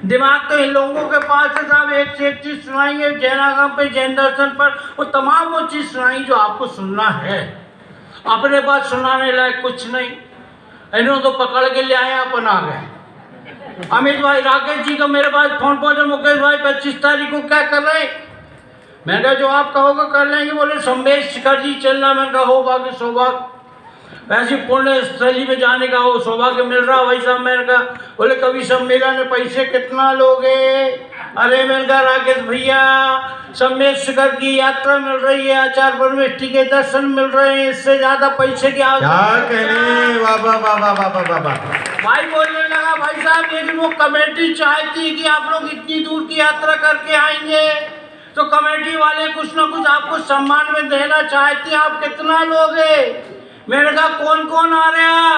दिमाग तो इन लोगों के पास है साहब, एक से एक चीज सुनाएंगे जैनागम पे, जैन दर्शन पर, वो तमाम वो चीज सुनाई जो आपको सुनना है। अपने पास सुनाने लायक कुछ नहीं। इन्होंने तो पकड़ के ले आया, अपन आ गए। अमित भाई राकेश जी का मेरे पास फोन पहुंचा, मुकेश भाई 25 तारीख को क्या कर रहे हैं? मैंने कहा जो आप कहोगे कर लेंगे। बोले संवेश शिखर जी चलना। मैंने कहा हो बाकी सौभाग्य, ऐसी पुण्य स्थली में जाने का वो सौभाग्य मिल रहा भाई साहब। मैंने कहा बोले कवि सम्मेलन में पैसे कितना लोगे? अरे मैंने कहा राकेश भैया संवेश शिखर की यात्रा मिल रही है, आचार्य परमेष्ठी के दर्शन मिल रहे हैं, इससे ज्यादा पैसे की भाई बोलने लगा भाई साहब लेकिन वो कमेटी चाहती कि आप लोग इतनी दूर की यात्रा करके आएंगे तो कमेटी वाले कुछ ना कुछ आपको सम्मान में देना चाहते हैं, आप कितना लोगे? मैंने कहा कौन कौन आ रहा?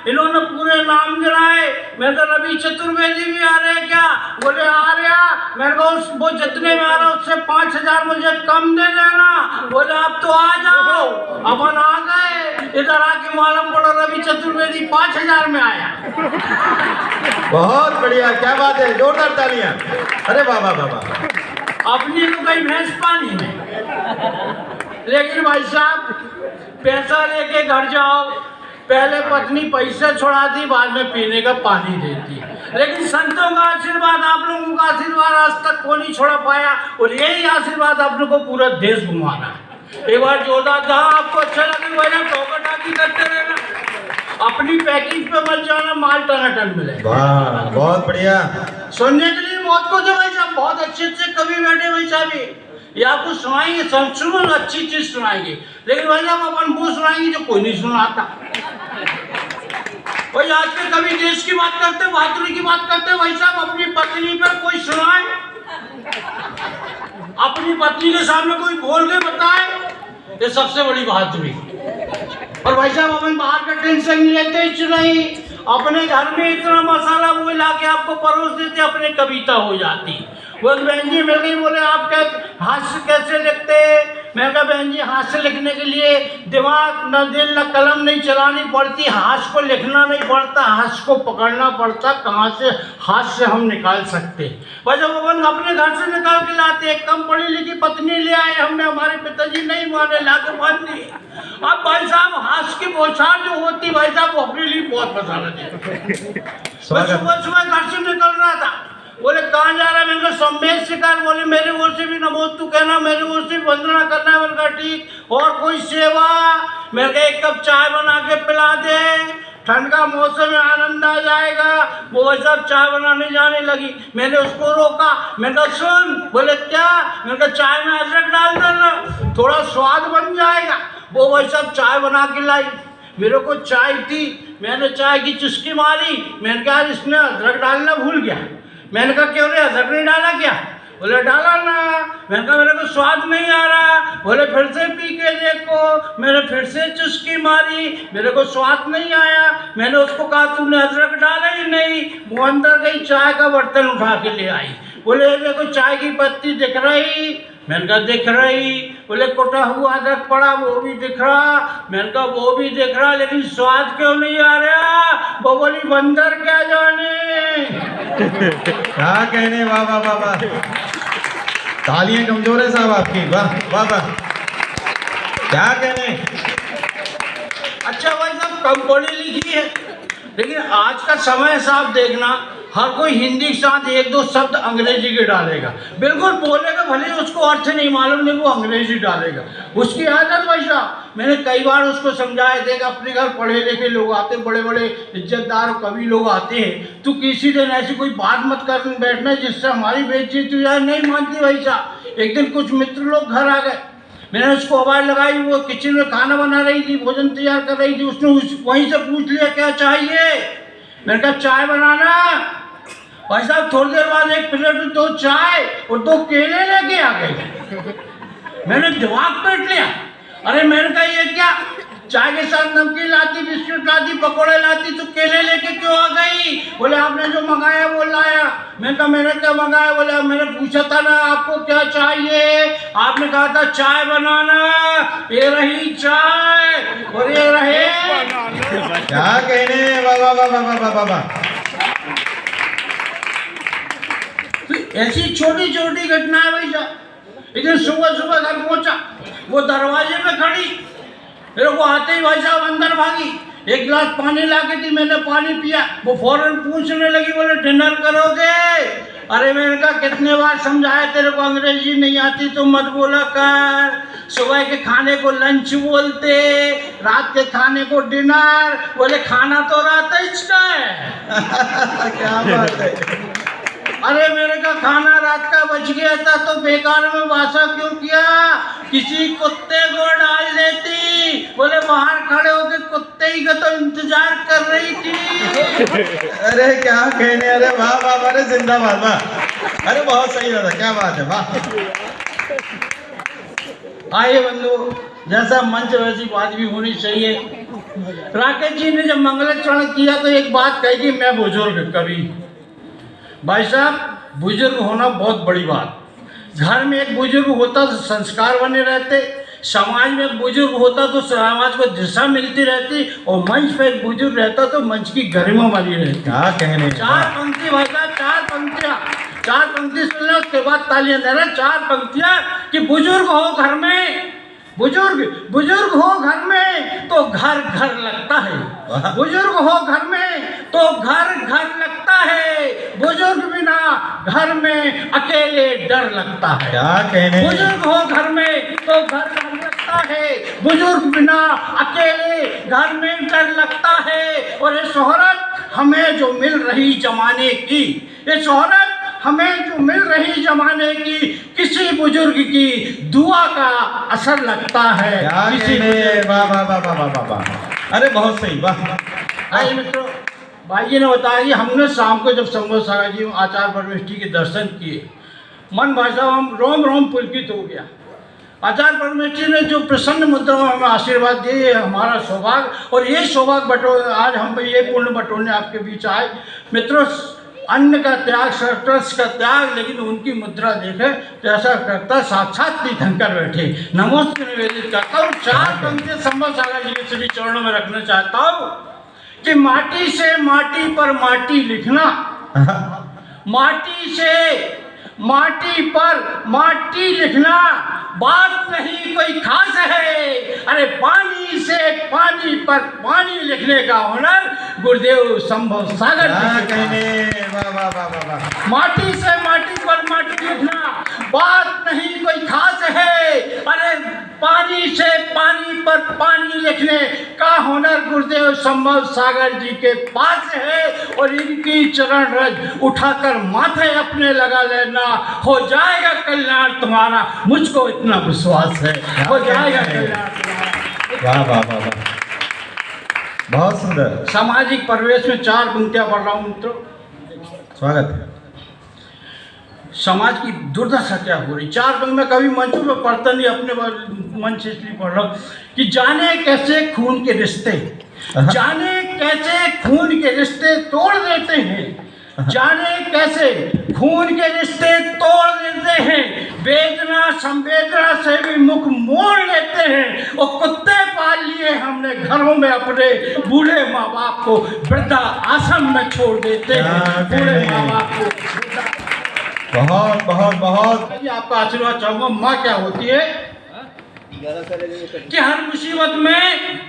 इन्होंने पूरे नाम गिराए। मैंने कहा रवि चतुर्वेदी भी आ रहे क्या? बोले आ रहा। मैंने कहा वो जितने में आ रहा उससे 5000 मुझे कम दे देना। बोले आप तो आ जाओ। अपन आ गए, इधर आके मालूम पड़ा रवि चतुर्वेदी 5000 में आया। बहुत बढ़िया, क्या बात है, जोरदार तालियां। अरे वाह वाह वाह। अपनी तो गई भैंस पानी में। लेकिन भाई साहब पैसा लेके घर जाओ, पहले पत्नी पैसा छुड़ाती, बाद में पीने का पानी देती। लेकिन संतों का आशीर्वाद, आप लोगों का आशीर्वाद आज तक कोई नहीं छोड़ा पाया, और यही आशीर्वाद आप लोगों को पूरा देश घुमाना। एक बार जोरदार था, आपको अच्छा लगे भाई टोका टाकी करते रहना, अपनी पैकिंग पे मत जाना, माल टनाटन मिले। वाह बहुत बढ़िया। सुनने के लिए बहुत कुछ है भाई साहब, बहुत अच्छे अच्छे कवि बैठे भाई साहब, ये आपको सुनाएंगे, संस्कृत अच्छी चीज सुनाएंगे। लेकिन भाई साहब अपन वो सुनाएंगे जो कोई नहीं सुनाता। भाई आज के कवि देश की बात करते, बहादुरी की बात करते, भाई साहब अपनी पत्नी पर कोई सुनाए, अपनी पत्नी के सामने कोई बोल के बताए, ये सबसे बड़ी बहादुरी। और भाई साहब अपन बाहर का टेंशन नहीं लेते, नहीं अपने घर में इतना मसाला वो ला के आपको परोस देते, अपने कविता हो जाती। वो बहन जी मिल गई, बोले आप क्या हास्य कैसे लिखते? मैं कहा बहन जी हाथ से लिखने के लिए दिमाग न दिल न कलम नहीं चलानी पड़ती, हाथ को लिखना नहीं पड़ता, हाथ को पकड़ना पड़ता, कहाँ से हाथ से हम निकाल सकते। भाई जब अपन अपने घर से निकाल के लाते, एक कम पढ़ी लिखी पत्नी ले आए हमने, हमारे पिताजी नहीं माने, ला के बांध दिए। अब भाई साहब हाथ की बौछार जो होती भाई साहब वो अपने लिए बहुत मसाला देती। सुबह सुबह घर से निकल रहा था, बोले कहाँ जा रहा है? मैंने संवेश शिखर। बोले मेरे ओर से भी नमोस्तु कहना, मेरे ओर से भी वंदना करना। मैंने कहा ठीक, और कोई सेवा? मैंने कहा एक कप चाय बना के पिला दे, ठंड का मौसम में आनंद आ जाएगा। वो सब चाय बनाने जाने लगी, मैंने उसको रोका। मैंने कहा सुन। बोले क्या? मैंने कहा चाय में अदरक डाल देना, थोड़ा स्वाद बन जाएगा। वो वही सब चाय बना के लाई, मेरे को चाय थी, मैंने चाय की चुस्की मारी। मैंने कहा इसने अदरक डालना भूल गया। मैंने कहा क्यों रे अदरक नहीं डाला क्या? बोले डाला ना। मैंने कहा मेरे को स्वाद नहीं आ रहा। बोले फिर से पी के देखो। मैंने फिर से चुस्की मारी, मेरे को स्वाद नहीं आया। मैंने उसको कहा तूने अदरक डाला ही नहीं। वो अंदर गई, चाय का बर्तन उठा के ले आई। बोले देखो चाय की पत्ती दिख रही? मैंने कहा दिख रही। बोले कुटा हुआ अदरक पड़ा, वो भी दिख रहा। मैंने कहा वो भी दिख रहा, लेकिन स्वाद क्यों नहीं आ रहा? वो बोली बंदर क्या जाने। क्या कहने, वाह वाह वाह वाह। तालियां कमजोर है साहब आपकी, वाह वाह वाह, क्या कहने। अच्छा भाई साहब कम पढ़ी लिखी है, लेकिन आज का समय साहब देखना, हर कोई हिंदी के साथ एक दो शब्द अंग्रेजी के डालेगा। बिल्कुल बोलेगा, भले उसको अर्थ नहीं मालूम, नहीं वो अंग्रेजी डालेगा, उसकी आदत भाई साहब। मैंने कई बार उसको समझाया, देख अपने घर पढ़े लिखे लोग आते, बड़े बड़े इज्जतदार कवि लोग आते हैं, तू किसी दिन ऐसी कोई बात मत कर बैठना जिससे हमारी बेइज्जती हो जाए। नहीं मानती भाई साहब। एक दिन कुछ मित्र लोग घर आ गए, मैंने उसको आवाज़ लगाई, वो किचन में खाना बना रही थी, भोजन तैयार कर रही थी। उसने वहीं से पूछ लिया क्या चाहिए? मैंने कहा चाय बनाना। भाई साहब थोड़ी देर बाद एक प्लेट में 2 चाय और 2 केले लेके आ गए। मैंने दिमाग पेट लिया। अरे मैंने कहा ये क्या? चाय के साथ नमकीन लाती, बिस्कुट लाती, पकौड़े लाती, तो केले लेके क्यों आ गई? बोले आपने जो मंगाया वो लाया। मैंने कहा मैंने क्या मंगाया? बोले मैंने पूछा था ना आपको क्या चाहिए, आपने कहा था चाय बनाना, ये रही चाय और ये रहे। क्या कहने, वाह वाह वाह वाह वाह वाह। ऐसी छोटी छोटी घटना है भाई साहब। एक दिन सुबह सुबह घर पहुंचा, वो दरवाजे में खड़ी, मेरे को आते ही भाई साहब अंदर भागी, एक गिलास पानी ला के दी, मैंने पानी पिया। वो फौरन पूछने लगी, बोले डिनर करोगे? अरे मैंने कहा कितने बार समझाया तेरे को अंग्रेजी नहीं आती तो मत बोला कर। सुबह के खाने को लंच बोलते, रात के खाने को डिनर। बोले खाना तो रात इसका है। क्या बात है। अरे मेरे का खाना रात का बच गया था तो बेकार में वासा क्यों किया, किसी कुत्ते को डाल देती। बोले बाहर खड़े होके कुत्ते ही का तो इंतजार कर रही थी। अरे क्या कहने, अरे वाह वाह, अरे जिंदाबाद, वाह, अरे बहुत सही दादा, क्या बात है, वाह। आइए बंधु, जैसा मंच वैसी बात भी होनी चाहिए। राकेश जी ने जब मंगलाचरण किया तो एक बात कही कि मैं बुजुर्ग कवि। भाई साहब, बुजुर्ग होना बहुत बड़ी बात। घर में एक बुजुर्ग होता तो संस्कार बने रहते, समाज में एक बुजुर्ग होता तो समाज को दिशा मिलती रहती, और मंच पे एक बुजुर्ग रहता तो मंच की गरिमा बनी रहती। क्या कहने, चार पंक्ति भाई साहब, चार पंक्ति सुन लो, उसके बाद तालियां दे रहे। चार पंक्तियां कि बुजुर्ग हो घर में, बुजुर्ग हो घर में तो घर घर लगता है। बुजुर्ग हो घर में तो घर घर लगता है। बुजुर्ग बिना घर में अकेले डर लगता है। क्या कहने, बुजुर्ग हो घर में तो घर घर लगता है। बुजुर्ग बिना अकेले घर में डर लगता है। और ये शोहरत हमें जो मिल रही जमाने की, ये शोहरत हमें जो मिल रही जमाने की, किसी बुजुर्ग की दुआ का असर लगता है। किसी वाह वाह वाह वाह वाह वाह, अरे बहुत सही, वाह। आइए मित्रों, भाई जी ने बताया कि हमने शाम को जब संभव सागर जी आचार्य परमेष्ठी के दर्शन किए, मन भाई साहब हम रोम रोम पुलकित हो गया। आचार्य परमेष्ठी ने जो प्रसन्न मुद्रा में हमें आशीर्वाद दिए, ये हमारा सौभाग्य, और ये सौभाग्य बटो आज हम ये पुण्य बटोरने आपके बीच आए। मित्रों, अन्न का त्याग, सर्कस का त्याग, लेकिन उनकी मुद्रा देखे तो ऐसा करता साक्षात तीर्थंकर बैठे। नमोस्तु निवेदित करता हूँ। चार पंक्ति संभव सागर जी के श्री चरणों में रखना चाहता हूँ कि माटी से माटी पर माटी लिखना, माटी से माटी पर माटी लिखना बात नहीं कोई खास है। अरे पानी से पानी पर पानी लिखने का हुनर गुरुदेव संभव सागर जी। माटी से माटी पर माटी लिखना बात नहीं कोई खास है। अरे पानी से पानी पर पानी लिखने का हुनर गुरुदेव संभव सागर जी के पास है। और इनकी चरण रज उठाकर माथे अपने लगा लेना, हो जाएगा कल्याण तुम्हारा, मुझको इतना विश्वास है, हो जाएगा कल्याण। वाह वाह वाह वाह, बहुत सुंदर। सामाजिक परिवेश में चार पंक्तियां पढ़ रहा हूँ मित्रों, स्वागत है। समाज की दुर्दशा क्या हो रही। चार पंक्ति में कभी मंचों पर पढ़ता नहीं, अपने मन से इसलिए पढ़ रहा हूँ कि जाने कैसे खून के रिश्ते, जाने कैसे खून के रिश्ते तोड़ देते हैं, जाने कैसे खून के रिश्ते तोड़ देते हैं। वेदना संवेदना से भी मुख मोड़ लेते हैं। और कुत्ते पाल लिए हमने घरों में अपने, बूढ़े माँ बाप को वृद्धा आश्रम में छोड़ देते हैं। बूढ़े माँ बाप को बहुत बहुत बहुत आपका आशीर्वाद चाहूंगा। माँ क्या होती है कि हर मुसीबत में,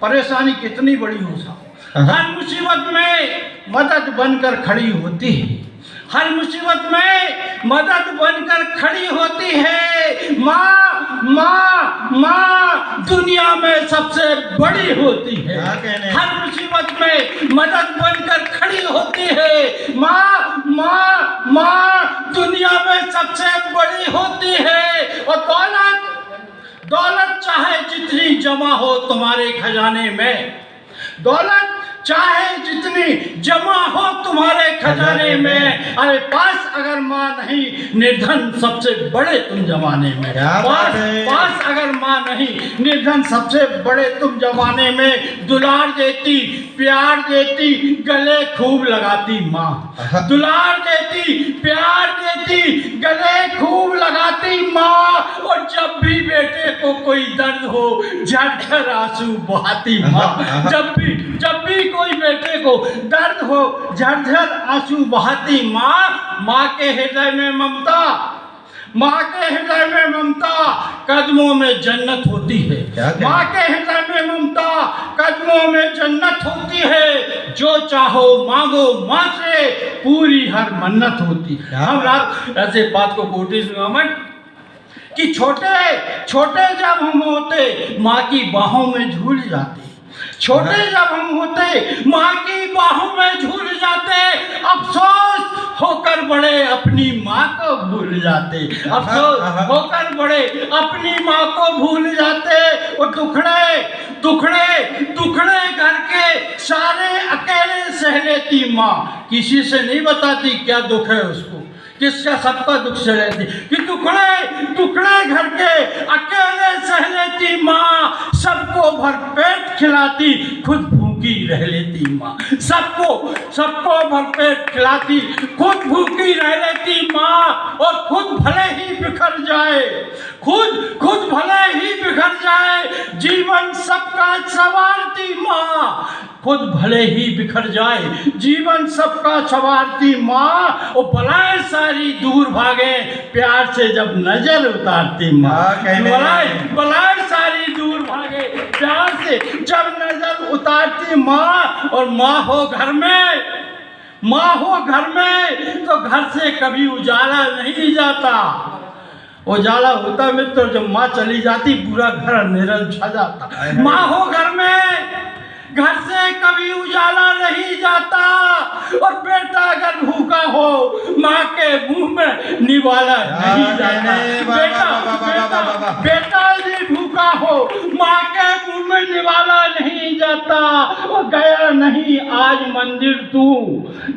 परेशानी कितनी बड़ी हो सा, हर मुसीबत में मदद बनकर खड़ी होती है। हर मुसीबत में मदद बनकर खड़ी होती है। माँ माँ माँ दुनिया में सबसे बड़ी होती है। हर मुसीबत में मदद बनकर खड़ी होती है। माँ माँ माँ दुनिया में सबसे बड़ी होती है। और दौलत चाहे जितनी जमा हो तुम्हारे खजाने में, दौलत चाहे जितनी जमा हो तुम्हारे खजाने में, अरे पास अगर माँ नहीं, निर्धन सबसे बड़े तुम जमाने में। पास अगर माँ नहीं, निर्धन सबसे बड़े तुम जमाने में। दुलार देती प्यार देती गले खूब लगाती माँ, दुलार देती प्यार देती गले खूब लगाती माँ। और जब भी बेटे को कोई दर्द हो झरझर आंसू बहाती माँ, जब भी जब भी कोई बेटे को दर्द हो झरझर आंसू बहाती माँ के हृदय में ममता, माँ के हृदय में ममता कदमों में जन्नत होती है। माँ के हृदय में ममता कदमों में जन्नत होती है। जो चाहो मांगो माँ से पूरी हर मन्नत होती है। हम रात ऐसे बात को कोटिस में कि छोटे छोटे जब हम होते माँ की बाहों में झूल जाते, छोटे जब हम होते माँ की बाहों में झूल जाते, अफसोस होकर बड़े अपनी माँ को भूल जाते, अफसोस होकर बड़े अपनी माँ को भूल जाते। और दुखड़े दुखड़े दुखड़े घर के सारे अकेले सह लेती माँ, किसी से नहीं बताती क्या दुख है उसको, किसका सबका दुख सह लेती, कि टुकड़े टुकड़े घर के अकेले सह लेती माँ, सबको भरपेट खिलाती खुद भूखी रह लेती माँ, सबको भरपेट खिलाती खुद भूखी रह लेती माँ। और खुद भले ही बिखर जाए, खुद भले ही बिखर जाए, जीवन सबका संवारती माँ, खुद भले ही बिखर जाए, जीवन सबका संवारती माँ। और बलाएं सारी दूर भागे प्यार से जब नजर उतारती माँ, बलाएं सारी दूर भागे प्यार से जब नजर उतारती माँ। और माँ हो घर में, माँ हो घर में तो घर से कभी उजाला नहीं जाता, उजाला होता मित्र जब माँ चली जाती पूरा घर अंधेरा छा जाता। माँ हो घर में घर से कभी उजाला नहीं जाता, और बेटा अगर भूखा हो माँ के मुंह में निवाला नहीं जाता, बेटा यदि भूखा हो माँ के मुंह में निवाला नहीं जाता। और गया नहीं आज मंदिर तू,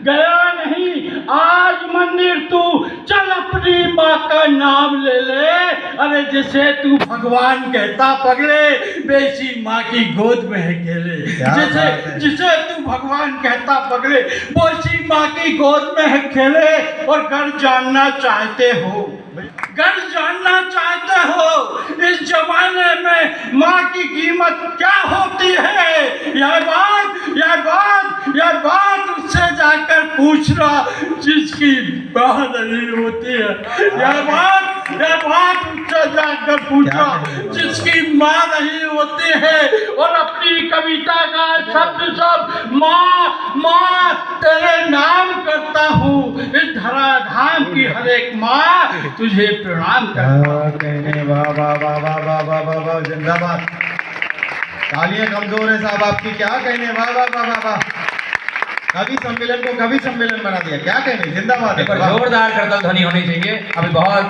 गया नहीं आज मंदिर तू, चल अपनी माँ का नाम ले ले, अरे जिसे तू भगवान कहता पगले बेसी माँ की गोद में है खेले, जिसे तू भगवान कहता पगले वो इसी माँ की गोद में है खेले। और घर जानना चाहते हो, घर जानना चाहते हो इस जमाने में माँ की कीमत क्या होती है, यह बात उससे जाकर पूछना जिसकी माँ नहीं होती है, यह बात उससे जाकर पूछना जिसकी माँ नहीं होती है। और अपनी कविता का शब्द सब माँ तेरे नाम करता हूँ, इस धराधाम की हर एक माँ तुझे प्रणाम करता हूँ। वाह जिंदाबाद, तालियां कमजोर है साहब आपकी, क्या कहने, वाह वाह वाह वाह वाह। कवि सम्मेलन को कवि सम्मेलन बना दिया, क्या कहने, जिंदाबाद। जोरदार करतल ध्वनि होनी चाहिए। अभी बहुत